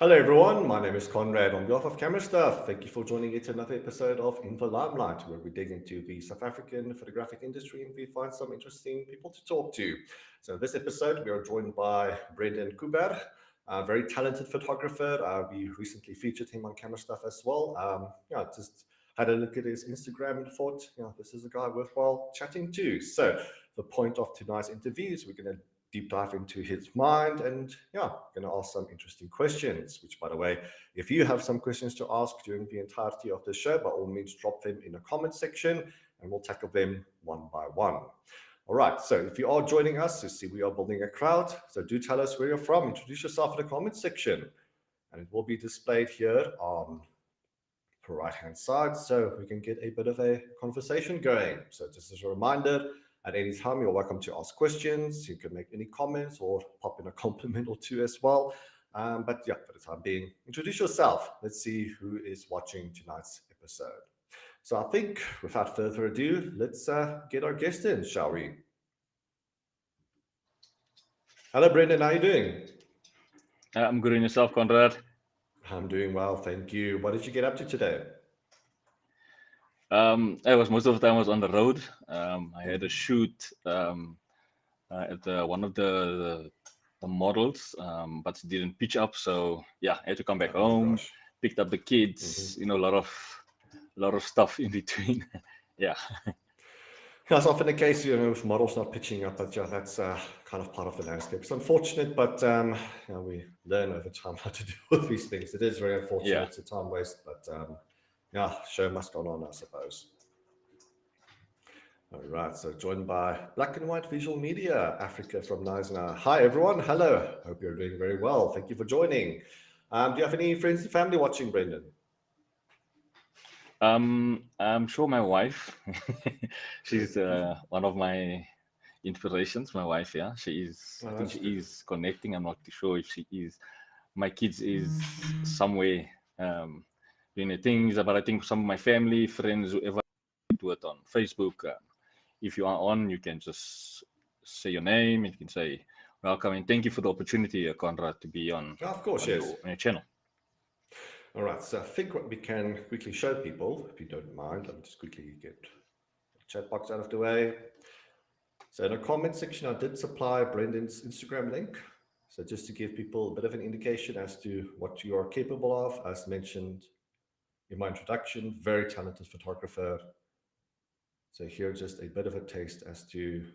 Hello everyone, my name is Conrad on behalf of CameraStuff. Thank you for joining yet another episode of In the Limelight, where we dig into the South African photographic industry and we find some interesting people to talk to. So in this episode, we are joined by Brendon Koeberg, a very talented photographer. We recently featured him on CameraStuff as well. Just had a look at his Instagram and thought, this is a guy worthwhile chatting to. So the point of tonight's interview is we're going to deep dive into his mind and going to ask some interesting questions, which, by the way, if you have some questions to ask during the entirety of the show, by all means drop them in the comment section and we'll tackle them one by one. All right, so if you are joining us, you see we are building a crowd, so do tell us where you're from. Introduce yourself in the comment section and it will be displayed here on the right hand side so we can get a bit of a conversation going. So just as a reminder, at any time, you're welcome to ask questions. You can make any comments or pop in a compliment or two as well. But for the time being, introduce yourself. Let's see who is watching tonight's episode. So I think, without further ado, let's get our guest in, shall we? Hello, Brendon. How are you doing? I'm good in yourself, Conrad. I'm doing well, thank you. What did you get up to today? I was most of the time I was on the road. I had a shoot at one of the models, but didn't pitch up. So I had to come back Oh home. gosh. Picked up the kids. A lot of stuff in between. yeah. That's often the case, with models not pitching up, but that's kind of part of the landscape. It's unfortunate, but we learn over time how to deal with these things. It is very unfortunate. Yeah. It's a time waste, but show must go on, I suppose. All right, so joined by Black and White Visual Media Africa from Knysna. Hi, everyone. Hello. Hope you're doing very well. Thank you for joining. Do you have any friends and family watching, Brendon? I'm sure my wife, she's one of my inspirations. My wife, she is. I Oh, think that's she good. is connecting. I'm not too sure if she is. My kids is somewhere doing the things, but I think some of my family, friends, whoever do it on Facebook. If you are on, you can just say your name and you can say welcome and thank you for the opportunity, Conrad, to be Oh, of course, yes. on your channel. All right, so I think what we can quickly show people, if you don't mind, let me just quickly get the chat box out of the way. So in the comment section, I did supply Brendon's Instagram link. So just to give people a bit of an indication as to what you are capable of, as mentioned in my introduction, very talented photographer. So here, just a bit of a taste as to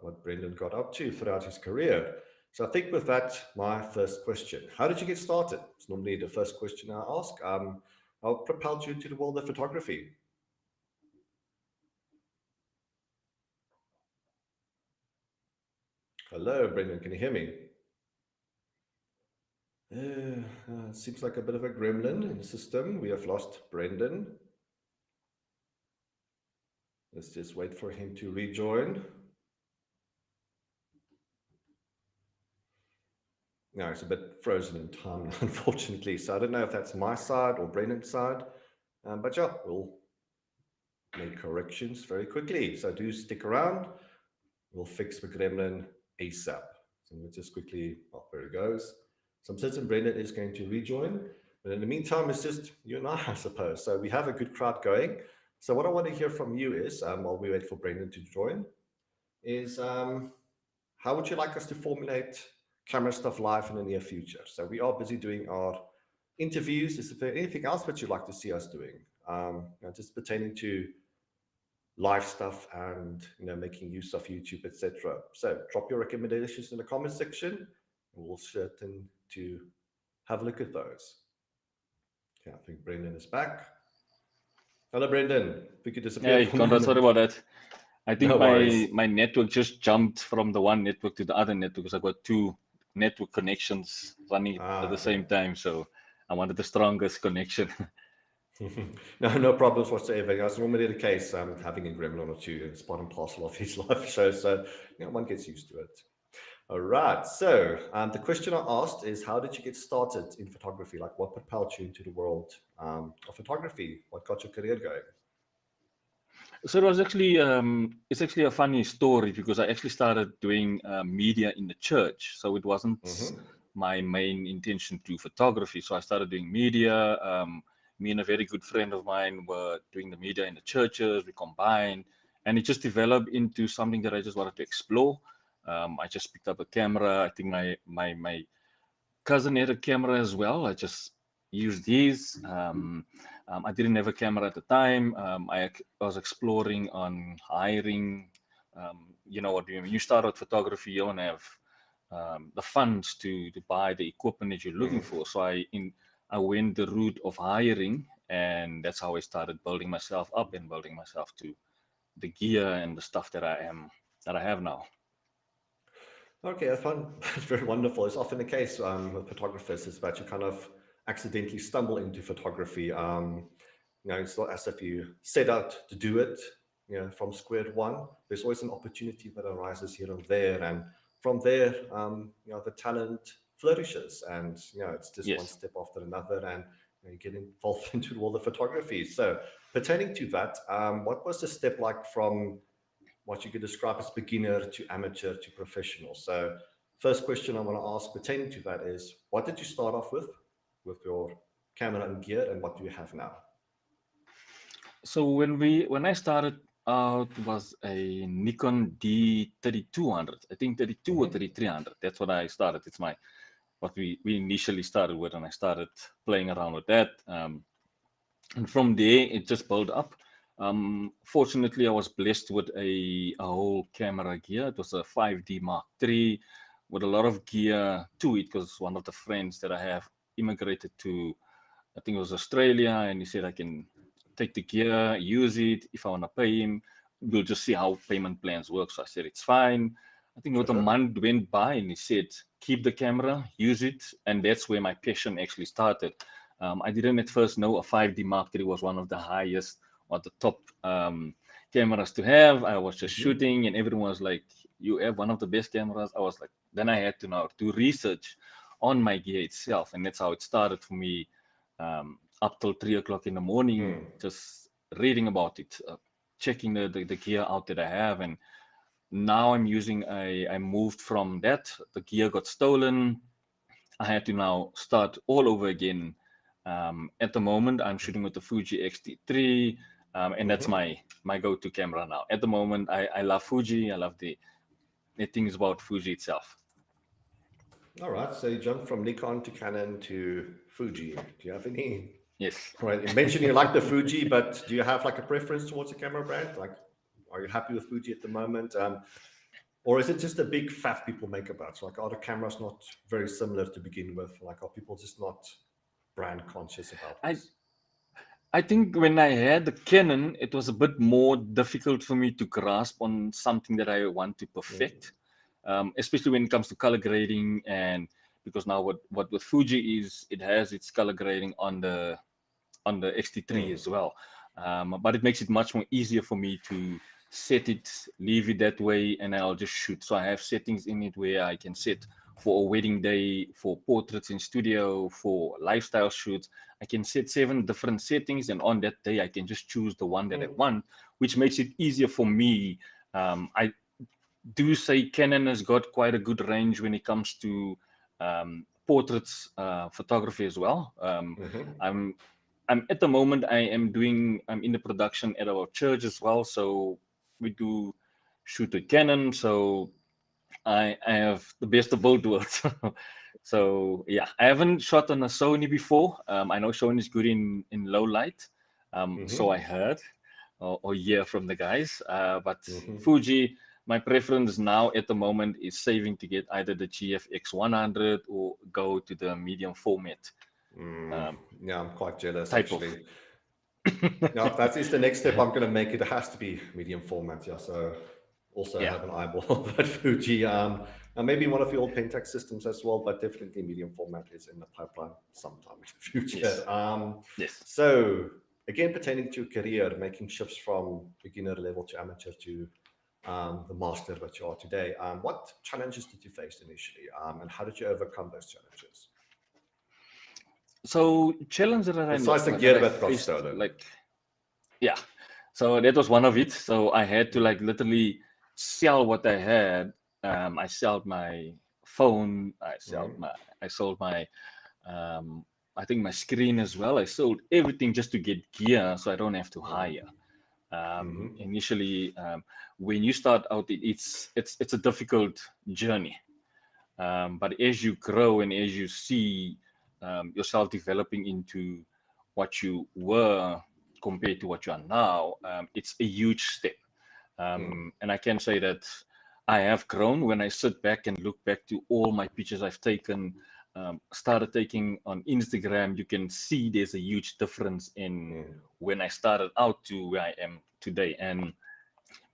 what Brendon got up to throughout his career. So I think with that, my first question: how did you get started? It's normally the first question I ask. How propelled you into the world of photography? Hello, Brendon. Can you hear me? Seems like a bit of a gremlin in the system. We have lost Brendon. Let's just wait for him to rejoin. No, it's a bit frozen in time, unfortunately. So I don't know if that's my side or Brendon's side. But we'll make corrections very quickly. So do stick around. We'll fix the gremlin ASAP. So let's just quickly, there it goes. So I'm certain Brendon is going to rejoin. But in the meantime, it's just you and I suppose. So we have a good crowd going. So what I want to hear from you is, while we wait for Brendon to join, is how would you like us to formulate CameraStuff live in the near future? So we are busy doing our interviews. Is there anything else that you'd like to see us doing? Just pertaining to live stuff and making use of YouTube, etc. So drop your recommendations in the comment section, and we'll certain to have a look at those. Okay, I think Brendon is back. Hello, Brendon. We could disappear Hey, for a Conrad, sorry moment. about that. I think No worries. my network just jumped from the one network to the other network because I got two network connections running at the Okay. same time. So I wanted the strongest connection. No problems whatsoever. That's normally the case. Having a gremlin or two is part and parcel of his live show, so one gets used to it. All right. So the question I asked is, how did you get started in photography? Like, what propelled you into the world of photography? What got your career going? So it was actually it's actually a funny story because I actually started doing media in the church. So it wasn't Mm-hmm. my main intention to photography. So I started doing media. Me and a very good friend of mine were doing the media in the churches. We combined, and it just developed into something that I just wanted to explore. I just picked up a camera. I think my cousin had a camera as well. I just used his. I didn't have a camera at the time. I was exploring on hiring. You know what? When you start out photography, you don't have the funds to buy the equipment that you're looking for. So I went the route of hiring, and that's how I started building myself up and building myself to the gear and the stuff that I have now. Okay, that's fun. It's very wonderful. It's often the case with photographers is that you kind of accidentally stumble into photography. It's not as if you set out to do it, from square one. There's always an opportunity that arises here and there, and from there, the talent flourishes, and it's just one Yes. step after another, and you get involved into all the photography. So, pertaining to that, what was the step like from what you could describe as beginner to amateur to professional? So, first question I want to ask pertaining to that is, what did you start off with your camera and gear, and what do you have now? So when I started out was a Nikon D3200. I think 32 or Mhm. 3300. That's what I started. It's what we initially started with, and I started playing around with that. And from there it just built up. Fortunately, I was blessed with a whole camera gear. It was a 5D Mark III with a lot of gear to it, because one of the friends that I have immigrated to, I think it was Australia, and he said I can take the gear, use it. If I want to pay him, we'll just see how payment plans work. So I said it's fine. I think about a Sure. month went by, and he said keep the camera, use it, and that's where my passion actually started. I didn't at first know a 5D Mark III was one of the highest or the top cameras to have. I was just Mhm. shooting, and everyone was like, "You have one of the best cameras." I was like, then I had to now do research on my gear itself, and that's how it started for me. Up till 3 o'clock in the morning, Mm. just reading about it, checking the gear out that I have. And now I'm using I moved from that. The gear got stolen. I had to now start all over again. At the moment, I'm shooting with the Fuji X-T3, and that's Mhm. my go-to camera now. At the moment, I love Fuji. I love the things about Fuji itself. All right. So you jumped from Nikon to Canon to Fuji. Do you have any? Yes. All right. You mentioned you like the Fuji, but do you have like a preference towards a camera brand? Like, are you happy with Fuji at the moment? Or is it just a big faff people make about? So like, are the cameras not very similar to begin with? Like, are people just not brand conscious about I this? I think when I had the Canon, it was a bit more difficult for me to grasp on something that I want to Mm. perfect, especially when it comes to color grading. And because now what with Fuji is, it has its color grading on the X-T3 Mm. as well. But it makes it much more easier for me to set it, leave it that way, and I'll just shoot. So I have settings in it where I can set for a wedding day, for portraits in studio, for lifestyle shoots. I can set 7 different settings, and on that day, I can just choose the one that I Mm. want, which makes it easier for me. I do say Canon has got quite a good range when it comes to portraits photography as well. Mhm. I'm I'm at the moment I'm in the production at our church as well, so we do shoot with Canon. So I have the best of both worlds. So yeah, I haven't shot on a Sony before. I know Sony is good in low light, so I Mhm. heard or hear from the guys. But Mhm. Fuji, my preference now at the moment is saving to get either the GFX 100 or go to the medium format Mm. um, Yeah, I'm quite jealous type of. actually. Now, if that is the next step I'm going to make, it has to be medium format. Yeah. So also Yeah. have an eyeball at Fuji. And maybe one of the old Pentax systems as well, but definitely medium format is in the pipeline sometime in the Yes. future. Yes. So again, pertaining to your career, making shifts from beginner level to amateur to the master that you are today, what challenges did you face initially, and how did you overcome those challenges? So challenge that Besides the that gear I that got faced, stolen. like, yeah. So that was one of it. So I had to Mm. like literally sell what I had. I sold my phone. I Mm-hmm. sold my I think my screen as well. I sold everything just to get gear so I don't have to hire. Mm-hmm. Initially, when you start out, it's a difficult journey. But as you grow and as you see yourself developing into what you were compared to what you are now, it's a huge step. And I can say that I have grown when I sit back and look back to all my pictures I've taken, started taking on Instagram. You can see there's a huge difference in when I started out to where I am today. And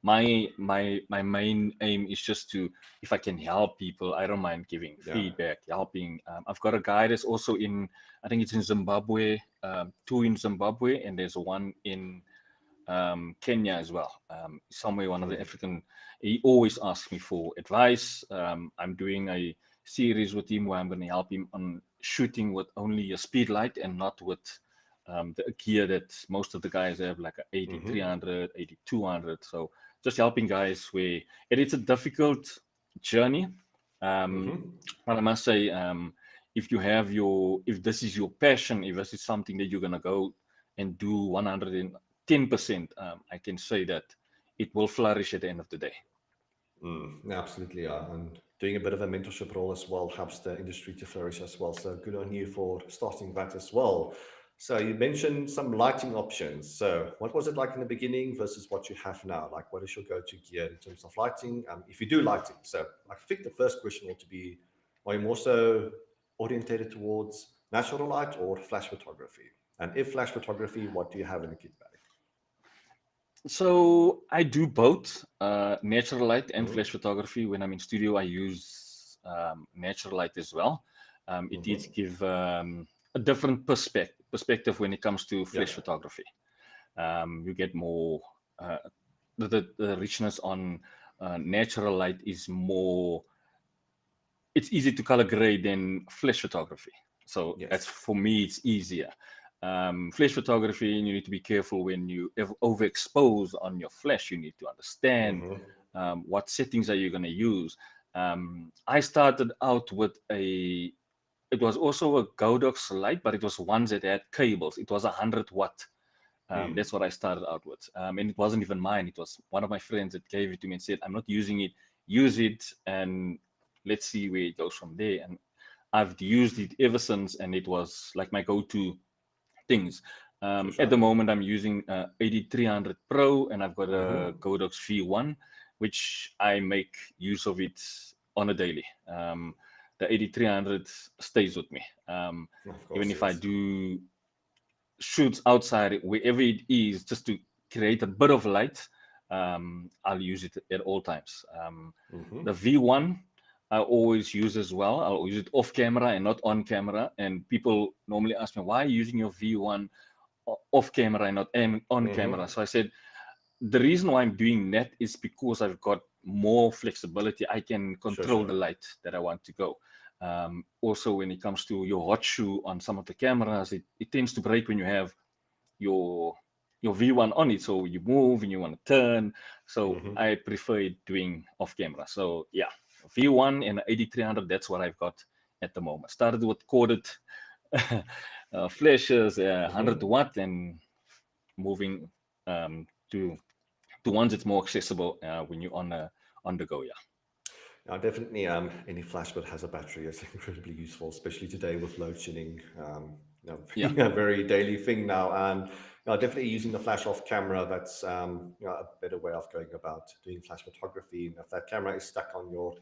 my main aim is just to, if I can help people, I don't mind giving Yeah. feedback, helping. I've got a guy that's also in, I think it's in Zimbabwe, two in Zimbabwe, and there's one in Kenya as well. Somewhere one of the African, he always asks me for advice. I'm doing a series with him where I'm going to help him on shooting with only a speed light and not with the gear that most of the guys have, like a 8300, 8200. So just helping guys where it's a difficult journey. But I must say, if you have if this is your passion, if this is something that you're going to go and do 110%, I can say that it will flourish at the end of the day. Absolutely, yeah. And doing a bit of a mentorship role as well helps the industry to flourish as well. So good on you for starting that as well. So you mentioned some lighting options. So what was it like in the beginning versus what you have now? Like, what is your go-to gear in terms of lighting? If you do lighting, so I think the first question ought to be, are you more so orientated towards natural light or flash photography? And if flash photography, what do you have in the kit bag? So I do both natural light and Mm-hmm. flash photography. When I'm in studio, I use natural light as well. It did Mm-hmm. give a different perspective when it comes to Yeah. flash photography. You get more uh, the richness on natural light is more. It's easy to color grade than flash photography. So that's, Yes. for me, it's easier. Flash photography, you need to be careful when you overexpose on your flash. You need to understand Mm-hmm. what settings are you going to use. I started out with it was also a Godox light, but it was ones that had cables. It was 100 watt. That's what I started out with. And it wasn't even mine. It was one of my friends that gave it to me and said, I'm not using it. Use it and let's see where it goes from there. And I've used it ever since. And it was like my go-to things. For At the sure. moment, I'm using 8300 Pro and I've got a Mm-hmm. Godox V1, which I make use of it on a daily. The 8300 stays with me. Of Even course, if I yes. do shoots outside, wherever it is, just to create a bit of light, I'll use it at all times. Mm-hmm. The V1 I always use as well. I'll use it off camera and not on camera. And people normally ask me, why are you using your V1 off camera and not on camera? Mm-hmm. So I said, the reason why I'm doing that is because I've got more flexibility. I can Sure, control the sure. light that I want to go. Also, when it comes to your hot shoe on some of the cameras, it tends to break when you have your V1 on it. So you move and you want to turn. So Mm-hmm. I prefer it doing off camera. So yeah, V1 and 8300, that's what I've got at the moment. Started with corded flashes, 100 Mm-hmm. watt, and moving to ones that's more accessible when you're on the go. Yeah. Now, definitely, any flash that has a battery is incredibly useful, especially today with load shedding. Yeah. A very daily thing now, and definitely using the flash off camera. That's a better way of going about doing flash photography. And if that camera is stuck on your,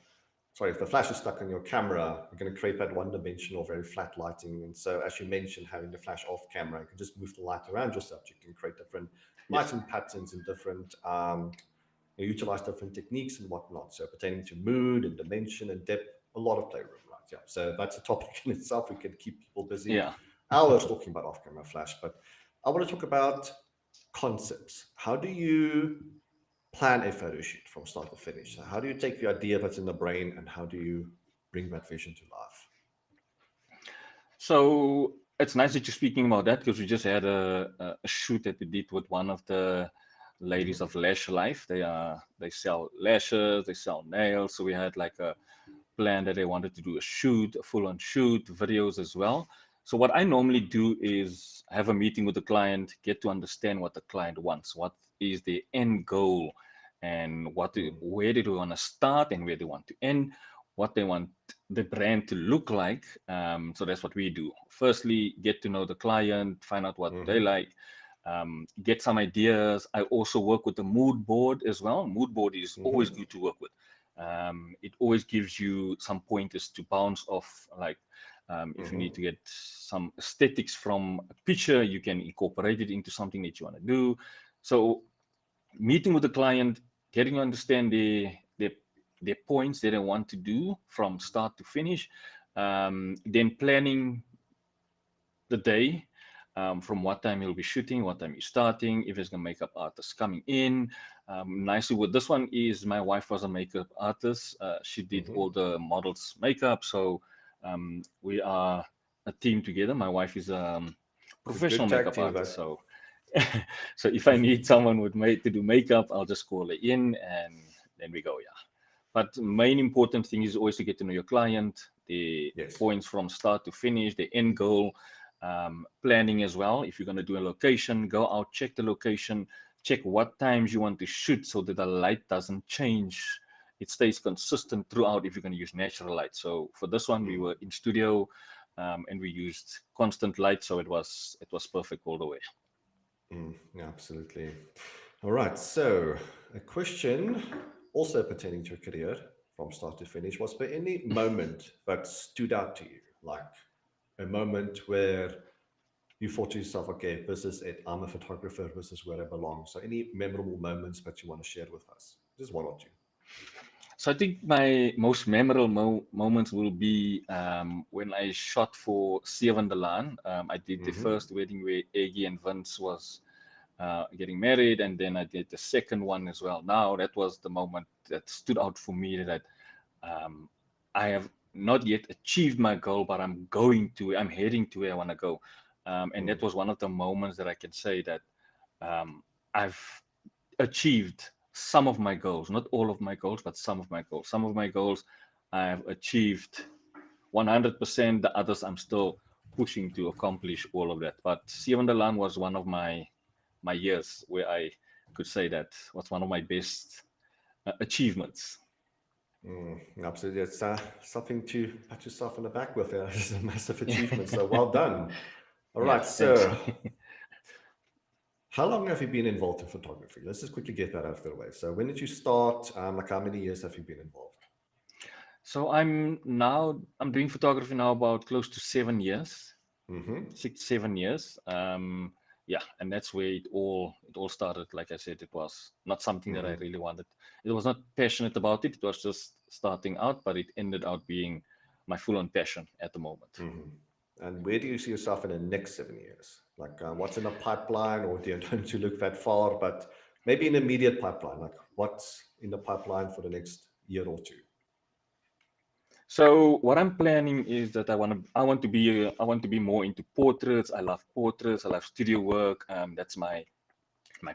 sorry, if the flash is stuck on your camera, you're going to create that one-dimensional, very flat lighting. And so, as you mentioned, having the flash off camera, you can just move the light around your subject and create different Yes. lighting patterns and different utilize different techniques and whatnot. So pertaining to mood and dimension and depth, a lot of playroom, right? Yeah. So that's a topic in itself. We can keep people busy Yeah. hours talking about off-camera flash. But I want to talk about concepts. How do you plan a photo shoot from start to finish? So how do you take the idea that's in the brain and how do you bring that vision to life? So it's nice that you're speaking about that because we just had a shoot that we did with one of the ladies Mm-hmm. of Lash Life. They sell lashes, they sell nails. So we had like planned that they wanted to do a shoot, a full-on shoot, videos as well. So what I normally do is have a meeting with the client, get to understand what the client wants, what is the end goal, and where do they want to start and where they want to end, what they want the brand to look like. So that's what we do. Firstly, get to know the client, find out what they like, get some ideas. I also work with the mood board as well. Mood board is always good to work with. It always gives you some pointers to bounce off. Like if you need to get some aesthetics from a picture, you can incorporate it into something that you want to do. So meeting with the client, getting to understand their points that they want to do from start to finish, then planning the day, from what time you'll be shooting, what time you're starting, if there's a makeup artist coming in. Nicely with this one is my wife was a makeup artist. She did all the models' makeup, so we are a team together. My wife is a It's a professional good tag makeup team, artist, that. so so if I need someone to do makeup, I'll just call her in and then we go. Yeah. But main important thing is always to get to know your client, the Yes. points from start to finish, the end goal, planning as well. If you're going to do a location, go out, check the location, check what times you want to shoot so that the light doesn't change. It stays consistent throughout if you're going to use natural light. So for this one, we were in studio and we used constant light, so it was perfect all the way. Yeah, absolutely. All right. So, a question also pertaining to your career from start to finish, was there any moment that stood out to you? Like a moment where you thought to yourself, okay, this is it. I'm a photographer. This is where I belong. So, any memorable moments that you want to share with us? Just one or two. So I think my most memorable moments will be when I shot for Seven the Laan. I did the Mm-hmm. first wedding where Eggy and Vince was getting married, and then I did the second one as well. Now that was the moment that stood out for me that um, I have not yet achieved my goal, but I'm heading to where I want to go. And that was one of the moments that I can say that I've achieved some of my goals, not all of my goals, but some of my goals. Some of my goals I have achieved 100%. The others I'm still pushing to accomplish all of that. But Sivandalan was one of my years where I could say that was one of my best achievements. Absolutely. It's something to pat yourself on the back with. It's a massive achievement. So, well done. All Yeah, right. thanks. So, how long have you been involved in photography? Let's just quickly get that out of the way. So, when did you start? Like, how many years have you been involved? So I'm doing photography now about close to 7 years, Mm-hmm. 6 7 years. Yeah, and that's where it all started. Like I said, it was not something that I Mm-hmm. really wanted. It was not passionate about it. It was just starting out, but it ended out being my full-on passion at the moment. Mm-hmm. And where do you see yourself in the next 7 years? Like, what's in the pipeline, or do you don't to look that far, but maybe an immediate pipeline? Like, what's in the pipeline for the next year or two? So what I'm planning is that I want to be more into portraits. I love portraits. I love studio work. That's my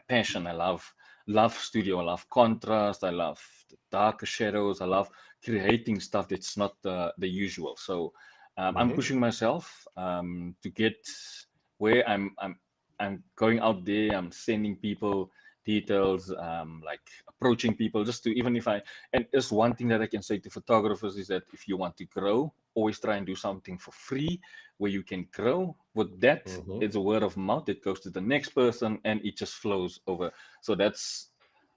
passion. I love studio. I love contrast. I love the darker shadows. I love creating stuff that's not the usual. So I'm Mm-hmm. pushing myself to get where I'm going out there. I'm sending people details, like approaching people just to even if I and just one thing that I can say to photographers is that if you want to grow, always try and do something for free where you can grow. With that, Mm-hmm. it's a word of mouth. It goes to the next person and it just flows over. So that's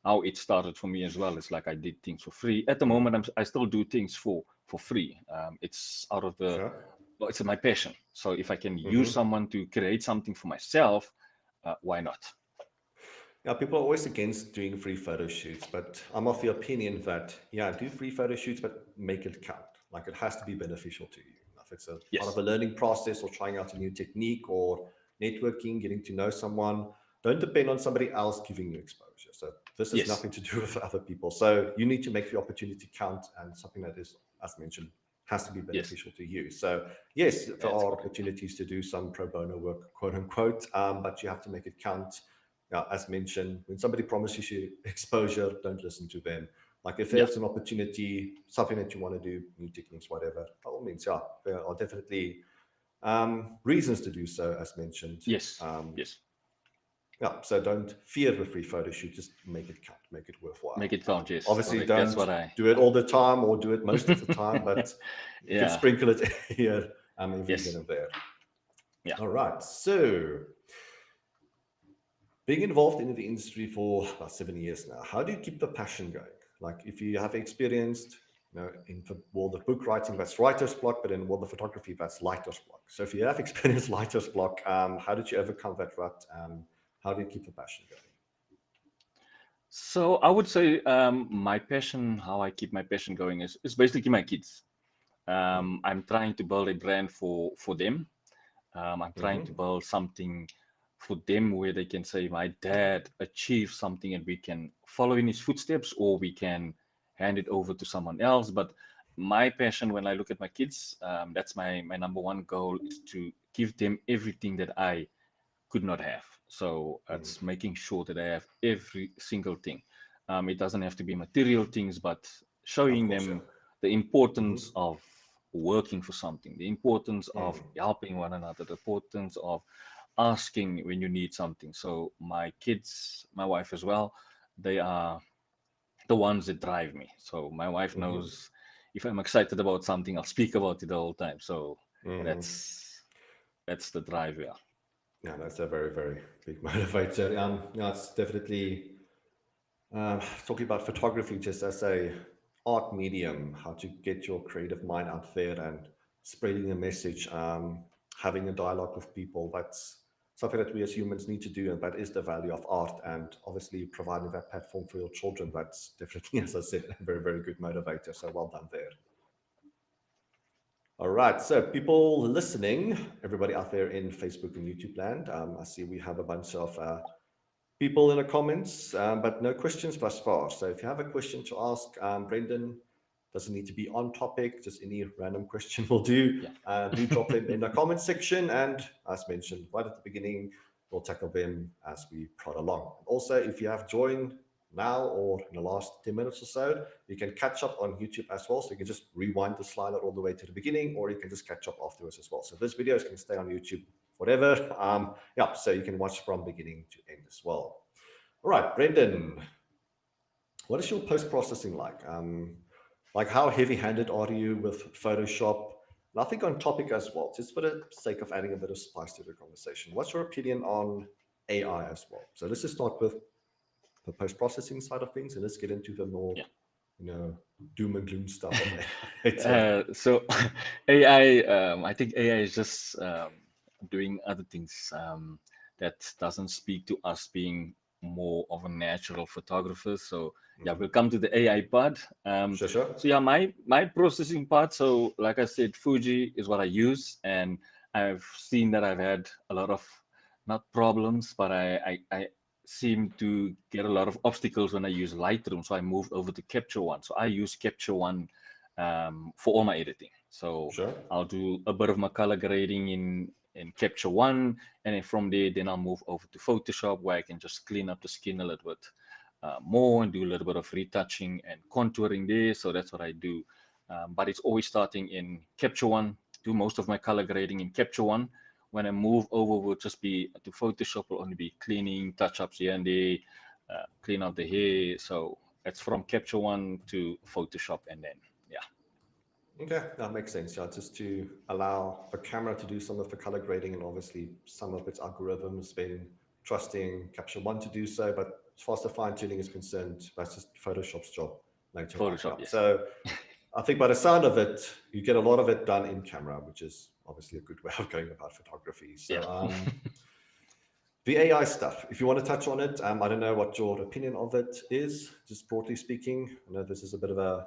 how it started for me as well. It's like I did things for free. At the moment, I still do things for free. It's out of Sure. it's my passion. So if I can use Mm-hmm. someone to create something for myself, why not? Yeah, people are always against doing free photo shoots, but I'm of the opinion that, yeah, do free photo shoots, but make it count. Like, it has to be beneficial to you. If it's a part of Yes, a learning process or trying out a new technique or networking, getting to know someone, don't depend on somebody else giving you exposure. So this has yes, nothing to do with other people. So you need to make the opportunity count, and something that is, as mentioned, has to be yes. beneficial to you. So yes, there That's are good. opportunities to do some pro bono work, quote unquote, but you have to make it count. As mentioned, when somebody promises you exposure, don't listen to them. Like if there's an opportunity, something that you want to do, new techniques, whatever, by all means, yeah, there are definitely reasons to do so, as mentioned. Yes. Yes. Yeah, so don't fear the free photo shoot, just make it count, make it worthwhile. Make it count, yes. Obviously, Correct. don't That's what do it all the time or do it most of the time, but you can Yeah. sprinkle it here every Yes. here and there. Yeah. All right, so being involved in the industry for about 7 years now, how do you keep the passion going? Like if you have experienced, in the world of book writing, that's writer's block, but in the world of photography, that's lighter's block. So if you have experienced lighter's block, how did you overcome that rut? How do you keep the passion going? So I would say my passion, how I keep my passion going is basically my kids. I'm trying to build a brand for them. I'm trying to build something for them where they can say, my dad achieved something and we can follow in his footsteps, or we can hand it over to someone else. But my passion, when I look at my kids, that's my number one goal, is to give them everything that I could not have. So it's making sure that I have every single thing. It doesn't have to be material things, but showing them the importance of working for something, the importance of helping one another, the importance of asking when you need something. So my kids, my wife as well, they are the ones that drive me. So my wife knows if I'm excited about something, I'll speak about it the whole time. So that's the drive, yeah. Yeah, that's a very, very big motivator. Yeah, it's definitely talking about photography just as a art medium, how to get your creative mind out there and spreading a message, having a dialogue with people. That's something that we as humans need to do, and that is the value of art. And obviously, providing that platform for your children, that's definitely, as I said, a very, very good motivator. So well done there. All right, so people listening, everybody out there in Facebook and YouTube land, I see we have a bunch of people in the comments, but no questions thus far. So if you have a question to ask, Brendon, doesn't need to be on topic, just any random question will do. Do drop them in the comment section. And as mentioned right at the beginning, we'll tackle them as we prod along. Also, if you have joined now or in the last 10 minutes or so, you can catch up on YouTube as well. So you can just rewind the slider all the way to the beginning, or you can just catch up afterwards as well. So this video is going to stay on YouTube forever. Yeah, so you can watch from beginning to end as well. All right, Brendon, what is your post-processing like? Like how heavy-handed are you with Photoshop? And I think on topic as well, just for the sake of adding a bit of spice to the conversation, what's your opinion on AI as well? So let's just start with the post-processing side of things, and let's get into the more, doom and gloom stuff of AI. So AI, I think AI is just doing other things that doesn't speak to us being more of a natural photographer. So yeah, we'll come to the AI part. Sure. So yeah, my processing part. So like I said, Fuji is what I use, and I've seen that I've had a lot of not problems, but I seem to get a lot of obstacles when I use Lightroom. So I moved over to Capture One. So I use Capture One for all my editing. So Sure. I'll do a bit of my color grading in Capture One, and then from there, then I'll move over to Photoshop, where I can just clean up the skin a little bit more and do a little bit of retouching and contouring there. So that's what I do. But it's always starting in Capture One. Do most of my color grading in Capture One. When I move over, will just be to Photoshop. Will only be cleaning, touch-ups here and there, clean out the hair. So it's from Capture One to Photoshop, and then Okay, that makes sense. Yeah, just to allow the camera to do some of the color grading, and obviously some of its algorithms been trusting Capture One to do so. But as far as the fine tuning is concerned, that's just Photoshop's job later Photoshop, on. yes. So I think by the sound of it, you get a lot of it done in camera, which is obviously a good way of going about photography. So the AI stuff, if you want to touch on it, I don't know what your opinion of it is, just broadly speaking. I know this is a bit of a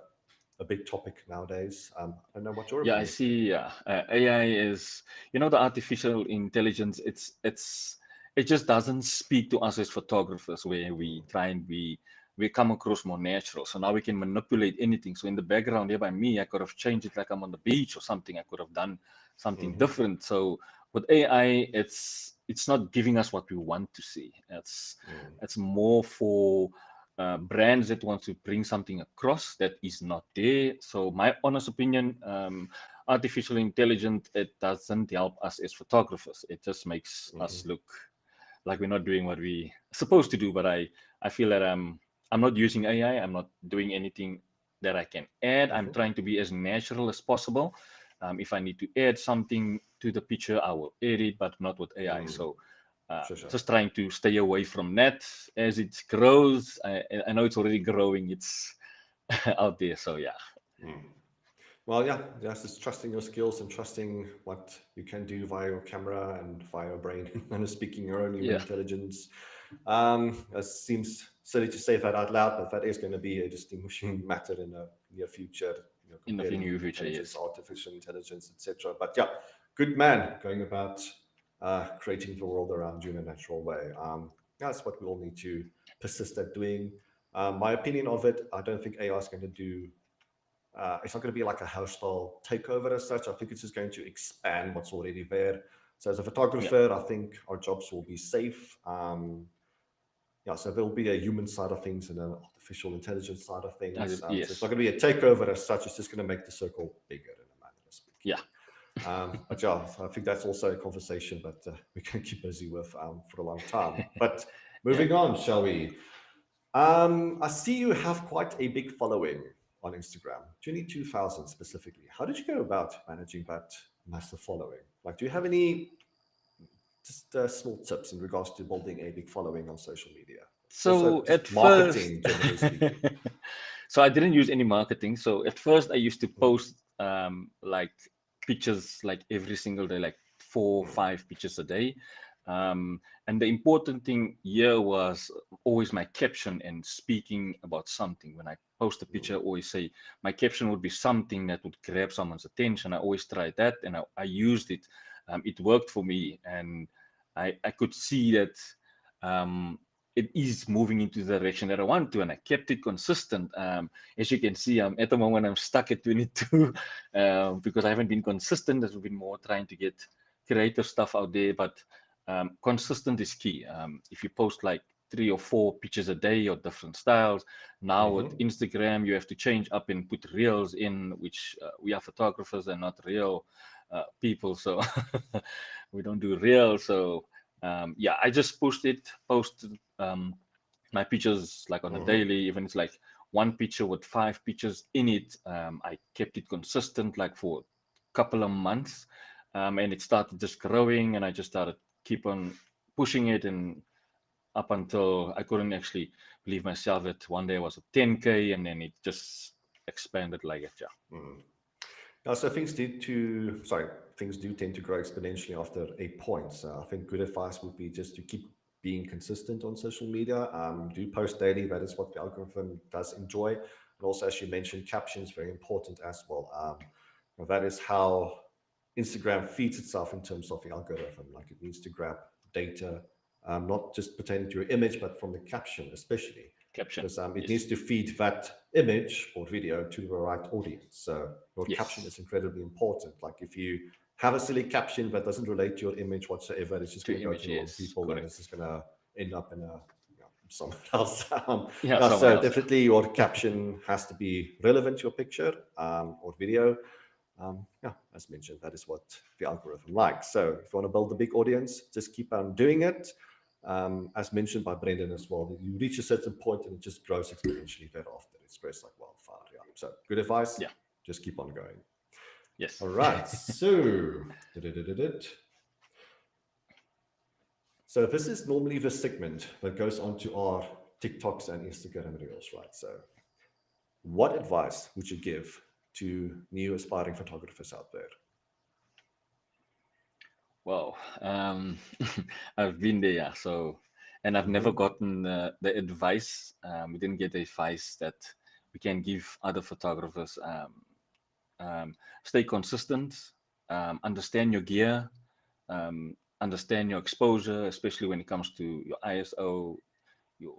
big topic nowadays. I don't know what your opinion I is. see. Yeah, AI is, the artificial intelligence. It just doesn't speak to us as photographers, where we try and we come across more natural. So now we can manipulate anything. So in the background here by me, I could have changed it like I'm on the beach or something. I could have done something different. So with AI, it's not giving us what we want to see. It's more for brands that want to bring something across that is not there. So my honest opinion, artificial intelligence, it doesn't help us as photographers. It just makes us look like we're not doing what we supposed to do. But I feel that I'm not using AI. I'm not doing anything that I can add. I'm trying to be as natural as possible. If I need to add something to the picture, I will add it, but not with AI. So Sure, sure. just trying to stay away from that as it grows. I know it's already growing. It's out there. So yeah. Well, yeah, just trusting your skills and trusting what you can do via your camera and via your brain, and speaking your own human Yeah. intelligence. It seems silly to say that out loud, but that is going to be a distinguishing matter in the near future, In the comparing near human future, intelligence, yes. artificial intelligence, etc. But yeah, good man going about creating the world around you in a natural way. That's what we all need to persist at doing. My opinion of it, I don't think AI is going to do it's not going to be like a hostile takeover as such. I think it's just going to expand what's already there. So as a Yeah. photographer, I think our jobs will be safe. Yeah, so there'll be a human side of things and an artificial intelligence side of things. So it's not Yes. going to be a takeover as such. It's just going to make the circle bigger in a manner of speaking. Yeah. But yeah, I think that's also a conversation that we can keep busy with for a long time. But Yeah. moving on, shall we? I see you have quite a big following on Instagram, 22,000 specifically. How did you go about managing that massive following? Like, do you have any just small tips in regards to building a big following on social media? Also, So at just first, marketing, generally speaking. so I didn't use any marketing. So at first, I used to post like pictures like every single day, like 4 or 5 pictures a day. And the important thing here was always my caption and speaking about something. When I post a picture, I always say my caption would be something that would grab someone's attention. I always tried that, and I used it. It worked for me, and I could see that. It is moving into the direction that I want to, and I kept it consistent. As you can see, at the moment I'm stuck at 22 because I haven't been consistent. I've been more trying to get creative stuff out there, but consistent is key. If you post like 3 or 4 pictures a day or different styles, now with Instagram you have to change up and put reels in, which we are photographers and not real people, so we don't do reels. So yeah, I just posted my pictures like on a daily, even it's like one picture with 5 pictures in it. I kept it consistent like for a couple of months, and it started just growing, and I just started keep on pushing it, and up until I couldn't actually believe myself that one day I was at 10K, and then it just expanded like that. Yeah. Now, so things do tend to grow exponentially after a point. So I think good advice would be just to keep being consistent on social media. Do post daily. That is what the algorithm does enjoy. And also, as you mentioned, captions very important as well. That is how Instagram feeds itself in terms of the algorithm. Like it needs to grab data, not just pertaining to your image, but from the caption, especially Caption. because it needs Yes. to feed that image or video to the right audience. So your caption Yes. is incredibly important. Like if you have a silly caption that doesn't relate to your image whatsoever, it's just To going to go to image. the wrong Yes. people, and it's Correct. just going to end up in someone else. Yeah. Yeah, Someone so else. definitely your caption has to be relevant to your picture or video. Yeah, as mentioned, that is what the algorithm likes. So if you want to build a big audience, just keep on doing it. As mentioned by Brendon as well, you reach a certain point and it just grows exponentially thereafter. It spreads like wildfire. Yeah. So good advice. Yeah. Just keep on going. Yes. All right. So, so this is normally the segment that goes onto our TikToks and Instagram reels, right? So, what advice would you give to new aspiring photographers out there? Well, I've been there, yeah. So, and I've never gotten the advice. We didn't get the advice that we can give other photographers. Stay consistent, understand your gear, understand your exposure, especially when it comes to your ISO, your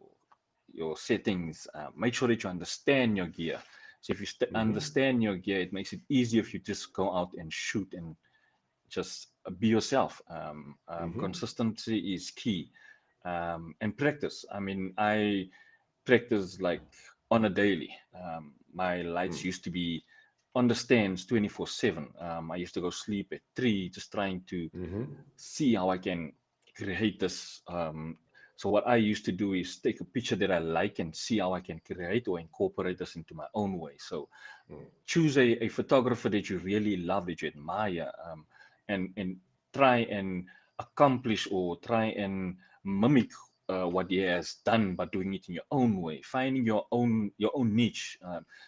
your settings. Make sure that you understand your gear. So if you understand your gear, it makes it easier if you just go out and shoot and just be yourself. Consistency is key, and practice. I mean, practice like on a daily. My lights Mm. used to be on the stands 24/7. I used to go sleep at 3, just trying to Mm-hmm. see how I can create this. So what I used to do is take a picture that I like and see how I can create or incorporate this into my own way. So Mm. choose a photographer that you really love, that you admire, and try and accomplish or try and mimic what he has done, but doing it in your own way, finding your own niche.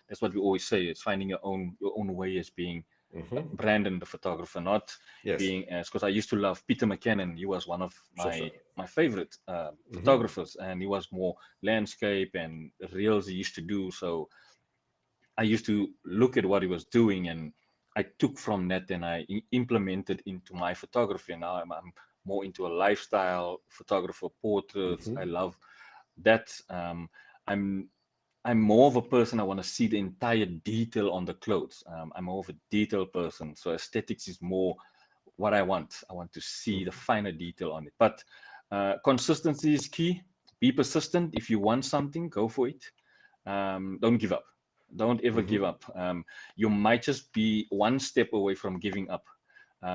That's what we always say: is finding your own way as being Mm-hmm. Brendon the photographer, not Yes, being as, because I used to love Peter McKinnon. He was one of sure, sure. my favorite Mm-hmm. photographers, and he was more landscape and reels he used to do. So I used to look at what he was doing, and I took from that and I implemented into my photography. And now I'm more into a lifestyle photographer, portraits. I Mm-hmm. love that. I'm I'm more of a person. I want to see the entire detail on the clothes. I'm more of a detail person, so aesthetics is more what I want. I want to see the finer detail on it. But consistency is key. Be persistent. If you want something, go for it. Don't give up. Don't ever give Mm-hmm. up. You might just be one step away from giving up.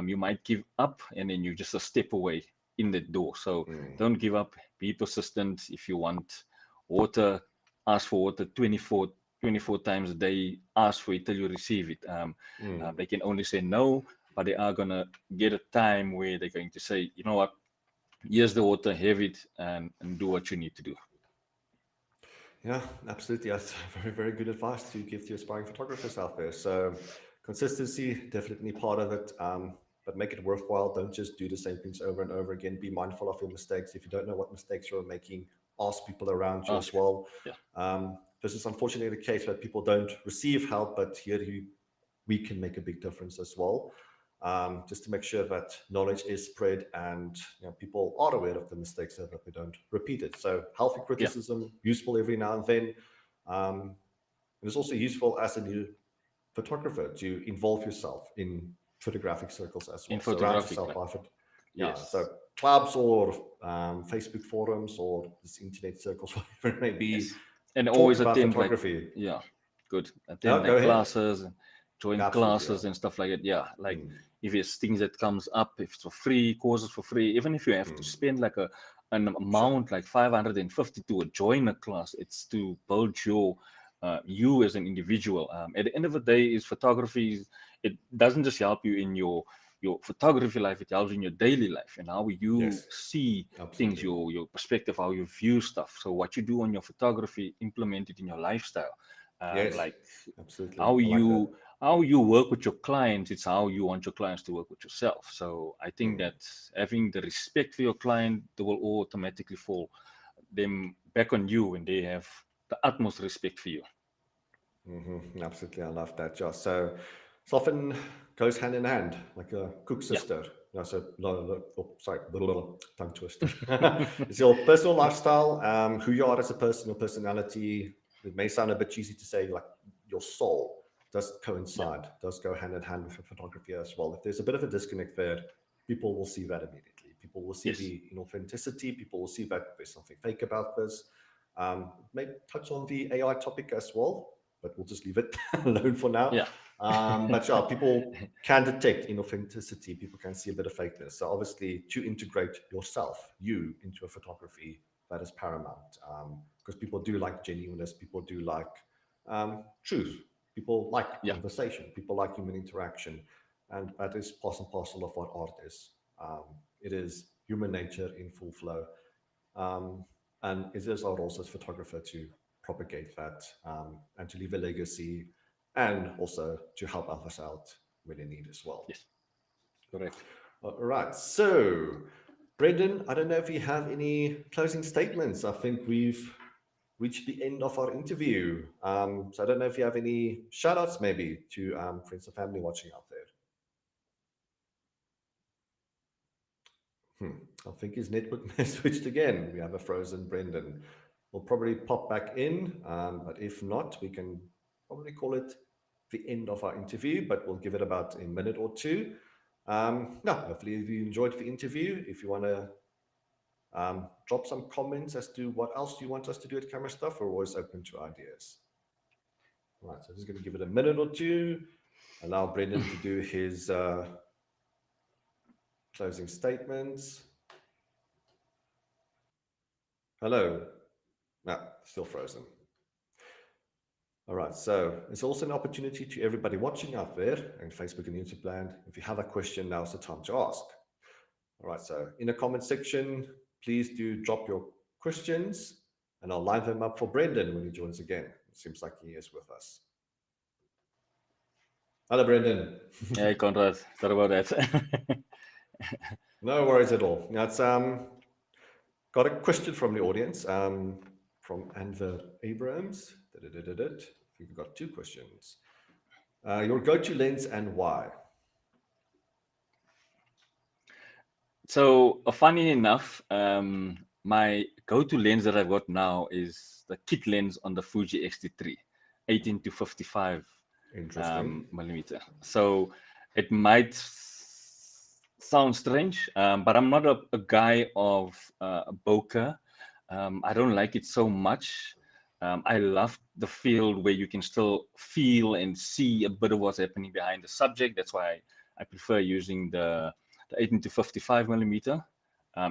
You might give up and then you're just a step away in the door. So Mm. don't give up. Be persistent. If you want water, ask for water 24 times a day. Ask for it till you receive it. Mm. They can only say no, but they are going to get a time where they're going to say, you know what, here's the water, have it, and do what you need to do. Yeah, absolutely. That's very, very good advice to give to aspiring photographers out there. So, consistency, definitely part of it, but make it worthwhile. Don't just do the same things over and over again. Be mindful of your mistakes. If you don't know what mistakes you're making, ask people around you as Ask. well. Yeah. This is unfortunately the case where people don't receive help, but here we can make a big difference as well. Just to make sure that knowledge is spread and people are aware of the mistakes so that they don't repeat it. So healthy Yeah. criticism, useful every now and then. And it's also useful as a new photographer to involve yourself in photographic circles as In well. Surround photographic, yourself like, by yeah, so yes. clubs or Facebook forums or this internet circles, whatever it may be. Yes. And Talk always about attend, like, photography. yeah, good. No, Attend go like ahead. classes and join Absolutely, yeah. classes and stuff like that. Yeah. Like Mm, if it's things that comes up, if it's for free, courses for free, even if you have to mm, spend like an sure. amount like 550 to join a class, it's to build you as an individual. At the end of the day, is photography. It doesn't just help you in your photography life; it helps in your daily life and how you Yes, see things, absolutely. your perspective, how you view stuff. So what you do on your photography, implement it in your lifestyle. Yes, Like absolutely. how I like that. you work with your clients, it's how you want your clients to work with yourself. So I think Mm, that having the respect for your client, they will automatically fall them back on you when they have the utmost respect for you. absolutely. I love that, Josh. So it's often goes hand in hand, like a cook Yeah. sister. No, so, oh, sorry, tongue twister. It's your personal lifestyle, who you are as a person, your personality. It may sound a bit cheesy to say, like your soul does Yeah. coincide, does go hand in hand with photography as well. If there's a bit of a disconnect there, people will see that immediately. People will see Yes. the inauthenticity. People will see that there's something fake about this. Maybe touch on the AI topic as well, but we'll just leave it alone for now. Yeah. But yeah, people can detect inauthenticity. People can see a bit of fakeness. So obviously, to integrate yourself, you, into a photography, that is paramount. Because people do like genuineness. People do like truth. People like Yeah. conversation. People like human interaction, and that is part and parcel of what art is. Um, it is human nature in full flow. Um, and it is our role as photographer to propagate that and to leave a legacy and also to help others out when in need as well. Yes. Correct. All right. So, Brendan, I don't know if you have any closing statements. I think we've reached the end of our interview. So, I don't know if you have any shout outs maybe to friends and family watching out there. I think his network may have switched again. We have a frozen Brendan. We'll probably pop back in, but if not, we can probably call it the end of our interview, but we'll give it about a minute or two. No, hopefully you enjoyed the interview. If you want to Drop some comments as to what else you want us to do at CameraStuff. We're always open to ideas. All right, so just going to give it a minute or two. Allow Brendon to do his closing statements. Hello. No, still frozen. All right, so it's also an opportunity to everybody watching out there and Facebook and YouTube land. If you have a question, now's the time to ask. All right, so in the comment section, please do drop your questions and I'll line them up for Brendon when he joins again. It seems like he is with us. Hello, Brendon. Hey, Conrad, sorry about that. No worries at all. Now, it's got a question from the audience from Anver Abrams. I think we've got two questions. Your go-to lens and why? So, funny enough, my go-to lens that I've got now is the kit lens on the Fuji X-T3, 18 to 55 Interesting. millimeter. So it might sound strange, but I'm not a guy of bokeh. I don't like it so much. I love the field where you can still feel and see a bit of what's happening behind the subject. That's why I prefer using the 18 to 55 millimeter.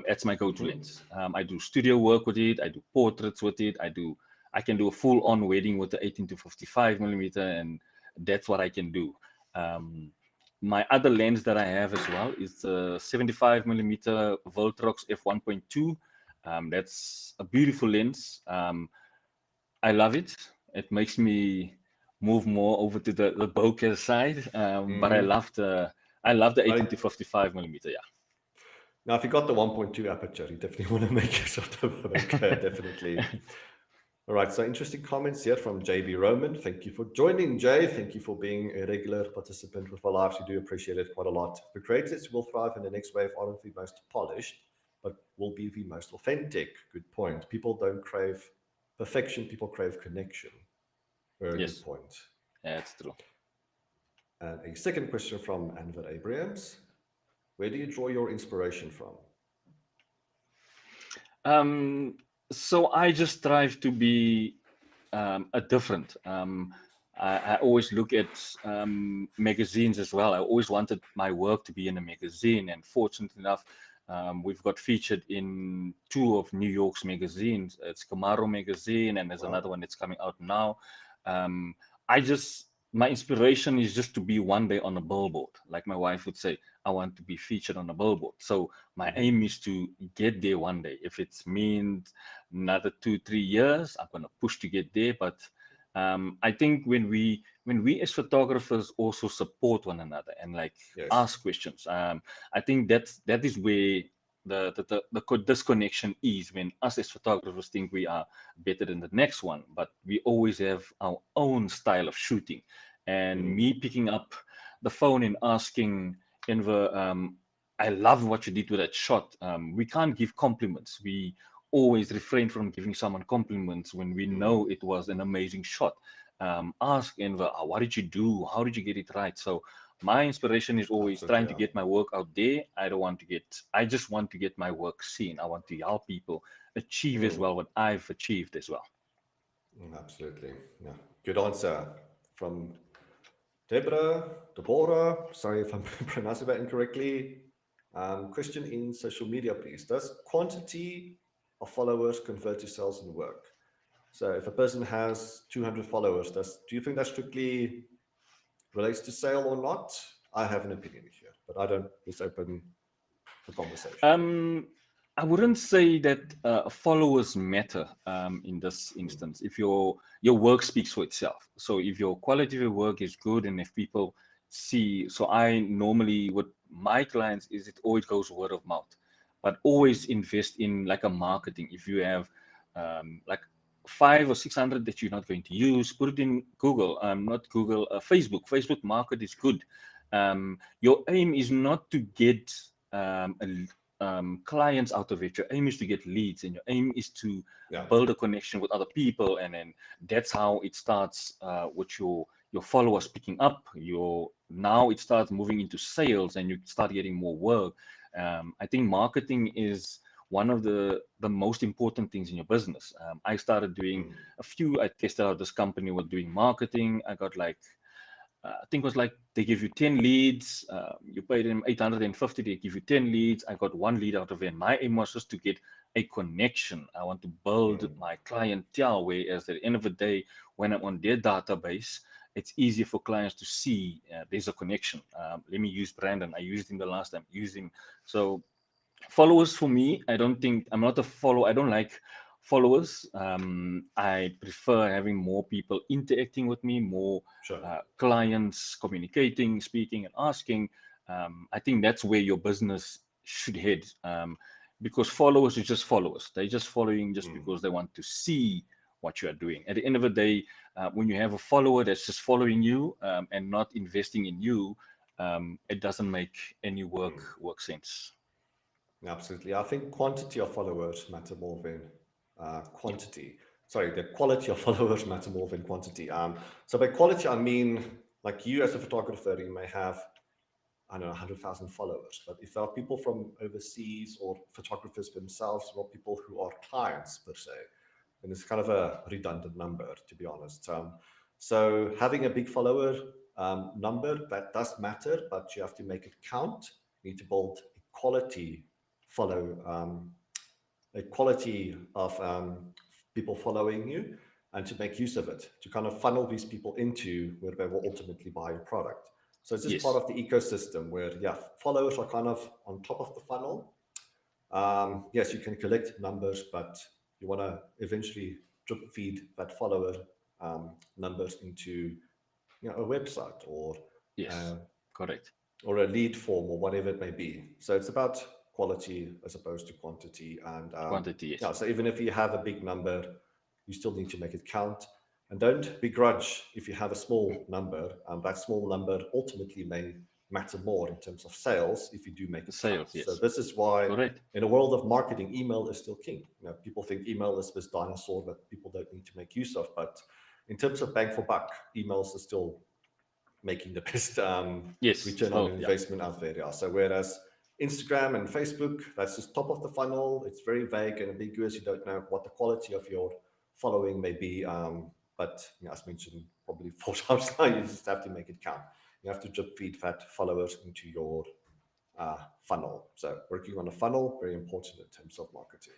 That's my go-to lens. I do studio work with it. I do portraits with it. I can do a full-on wedding with the 18 to 55 millimeter, and that's what I can do. My other lens that I have as well is the 75 millimeter Voltrox f1.2. That's a beautiful lens. I love it. It makes me move more over to the bokeh side, but I love the 18 to 55 millimeter. Yeah. Now, if you got the 1.2 aperture, you definitely want to make a shot of bokeh, definitely. All right, so interesting comments here from JB Roman. Thank you for joining, Jay. Thank you for being a regular participant with our lives. We do appreciate it quite a lot. The creators will thrive in the next wave aren't the most polished, but will be the most authentic. Good point. People don't crave perfection, people crave connection. Very Yes. good point. Yeah, that's true. And a second question from Anver Abrams. Where do you draw your inspiration from? So I just strive to be a different. I always look at magazines as well. I always wanted my work to be in a magazine, and fortunate enough, we've got featured in two of New York's magazines. It's Camaro magazine, and there's another one that's coming out now. Um, my inspiration is just to be one day on a billboard. Like my wife would say, I want to be featured on a billboard. So my aim is to get there one day. If it's means another 2-3 years, I'm going to push to get there. But I think when we as photographers also support one another and like ask questions, I think that is where the disconnection is, when us as photographers think we are better than the next one, but we always have our own style of shooting. And me picking up the phone and asking Enver, I love what you did with that shot. We can't give compliments. We always refrain from giving someone compliments when we know it was an amazing shot. Ask Enver, what did you do? How did you get it right? So my inspiration is always trying to get my work out there. I just want to get my work seen. I want to help people achieve as well what I've achieved as well. Absolutely. Yeah. Good answer from Deborah. Sorry if I'm pronouncing that incorrectly. Question in social media, please. Does quantity of followers convert to sales and work? So if a person has 200 followers, do you think that strictly relates to sale or not? I have an opinion here, but I don't. It's open for conversation. I wouldn't say that followers matter in this instance. If your work speaks for itself, so if your quality of your work is good, and if people see, so I normally with my clients is it always goes word of mouth, but always invest in like a marketing. If you have like 500 or 600 that you're not going to use, put it in Google. Not Google, Facebook. Facebook market is good. Your aim is not to get clients out of it. Your aim is to get leads, and your aim is to build a connection with other people, and then that's how it starts with your followers picking up. Now it starts moving into sales, and you start getting more work. I think marketing is one of the most important things in your business. I started doing I tested out this company was doing marketing. I got like, I think it was like they give you 10 leads, you pay them 850, they give you 10 leads. I got one lead out of it. And my aim was just to get a connection. I want to build my clientele, whereas at the end of the day, when I'm on their database, it's easier for clients to see there's a connection. Let me use Brendon. I used him the last time, used him. So followers for me, I'm not a follower. I don't like followers. I prefer having more people interacting with me, more clients communicating, speaking, and asking. I think that's where your business should head. Because followers are just followers. They're just following just because they want to see what you are doing. At the end of the day, when you have a follower that's just following you and not investing in you, it doesn't make any work sense. Absolutely. I think quantity of followers matter more than quantity. Sorry, the quality of followers matter more than quantity. So by quality, I mean, like you as a photographer, you may have, I don't know, 100,000 followers. But if there are people from overseas or photographers themselves or people who are clients per se, then it's kind of a redundant number, to be honest. So having a big follower number, that does matter, but you have to make it count. You need to build a quality of people following you, and to make use of it, to kind of funnel these people into where they will ultimately buy your product. So it's just part of the ecosystem where, yeah, followers are kind of on top of the funnel. Yes, you can collect numbers, but you want to eventually drip feed that follower numbers into, a website or correct, or a lead form or whatever it may be. So it's about quality as opposed to quantity. And quantity. Yes. yeah, so even if you have a big number, you still need to make it count. And don't begrudge if you have a small number. That small number ultimately may matter more in terms of sales if you do make it count. Yes. So this is why, correct, in a world of marketing, email is still king. People think email is this dinosaur that people don't need to make use of, but in terms of bang for buck, emails are still making the best return on investment out there. Yeah. So whereas Instagram and Facebook, that's just top of the funnel. It's very vague and ambiguous. You don't know what the quality of your following may be. But as mentioned, probably 4 times now, you just have to make it count. You have to drip feed that followers into your funnel. So working on a funnel, very important in terms of marketing.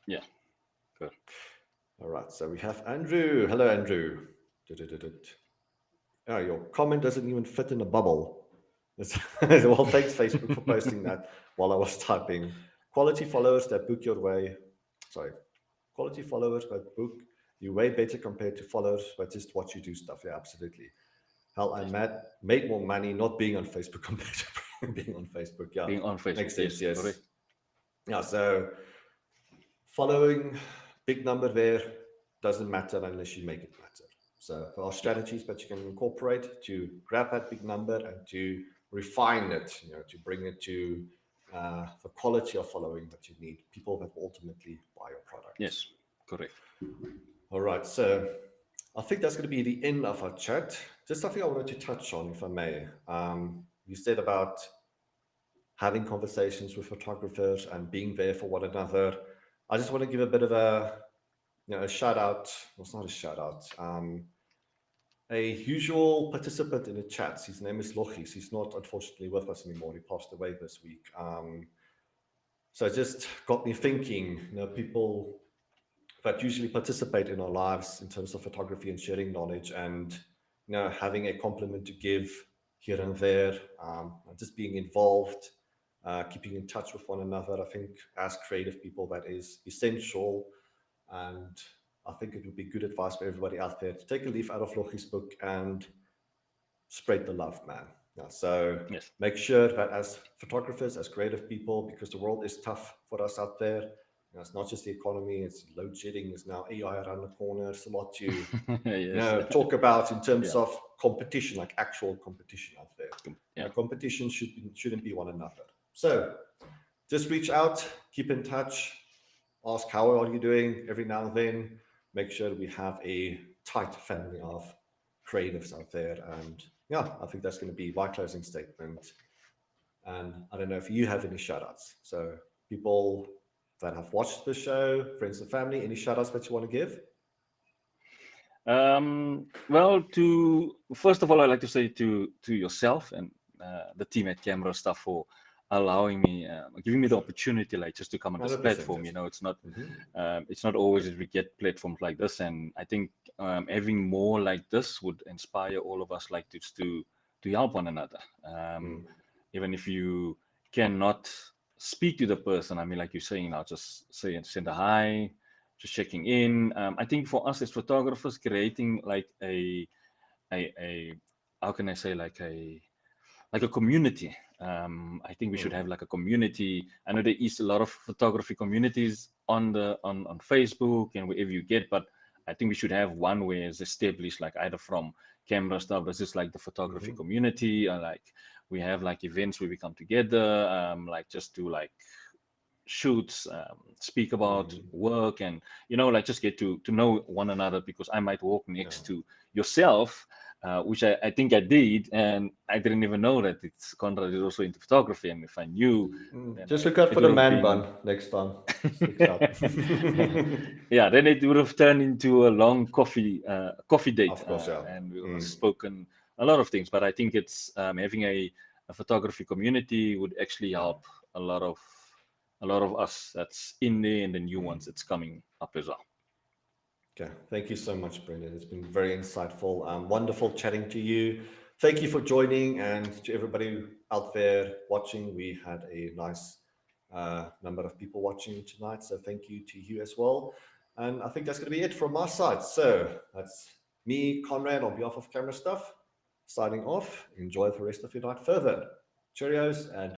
Yeah, good. All right. So we have Andrew. Hello, Andrew. Oh, your comment doesn't even fit in a bubble. Well, thanks, Facebook, for posting that while I was typing. Quality followers that book your way. Sorry. Quality followers that book you way better compared to followers that just watch you do stuff. Yeah, absolutely. Hell, I made more money not being on Facebook compared to being on Facebook. Yeah, being on Facebook. Makes sense, yes. Correct. Yeah, so following, big number there, doesn't matter unless you make it matter. So there are strategies that you can incorporate to grab that big number and to refine it, to bring it to the quality of following that you need, people that will ultimately buy your product. Yes, correct. All right, so I think that's going to be the end of our chat. Just something I wanted to touch on, if I may. You said about having conversations with photographers and being there for one another. I just want to give a bit of a shout out. Well, it's not a shout out. A usual participant in the chats. His name is Lochis. He's not unfortunately with us anymore. He passed away this week. So it just got me thinking. People that usually participate in our lives in terms of photography and sharing knowledge, and having a compliment to give here and there, just being involved, keeping in touch with one another. I think as creative people, that is essential. And I think it would be good advice for everybody out there to take a leaf out of Lochi's book and spread the love, man. Yeah, so make sure that as photographers, as creative people, because the world is tough for us out there. It's not just the economy, it's load shedding, it's now AI around the corner. It's a lot to talk about in terms of competition, like actual competition out there. Competition shouldn't be one another. So just reach out, keep in touch, ask how are you doing every now and then. Make sure we have a tight family of creatives out there. And yeah, I think that's going to be my closing statement. And I don't know if you have any shout outs. So people that have watched the show, friends and family? Any shout outs that you want to give? Well, to first of all, I'd like to say to yourself and the team at CameraStuff for allowing me, giving me the opportunity, like just to come on this 100%. platform. You know, Mm-hmm. it's not always that we get platforms like this, and I think having more like this would inspire all of us, like to help one another. Mm. Even if you cannot speak to the person, I mean, like you're saying now, just say and send a hi, just checking in. I think for us as photographers, creating like a how can I say, like a community. I think we should Mm. have like a community. I know there is a lot of photography communities on on Facebook and wherever you get, but I think we should have one where it's established, like either from CameraStuff, this is like the photography Mm-hmm. community, or like we have like events where we come together, like just to like shoots, speak about Mm-hmm. work, and like just get to know one another, because I might walk Yeah. next to yourself, which I think I did, and I didn't even know that it's Conrad is also into photography, and if I knew, then Just look out it for the would have man been bun next time. Sticks out. yeah, then it would have turned into a long coffee date, Of course, yeah. and we would have Mm. spoken a lot of things. But I think it's having a photography community would actually Yeah. help a lot of us that's in there, and the new Mm. ones that's coming up as well. Okay. Thank you so much, Brendon. It's been very insightful. Wonderful chatting to you. Thank you for joining, and to everybody out there watching. We had a nice number of people watching tonight, so thank you to you as well. And I think that's going to be it from my side. So that's me, Conrad, on behalf of Camera Stuff, signing off. Enjoy the rest of your night further. Cheerios and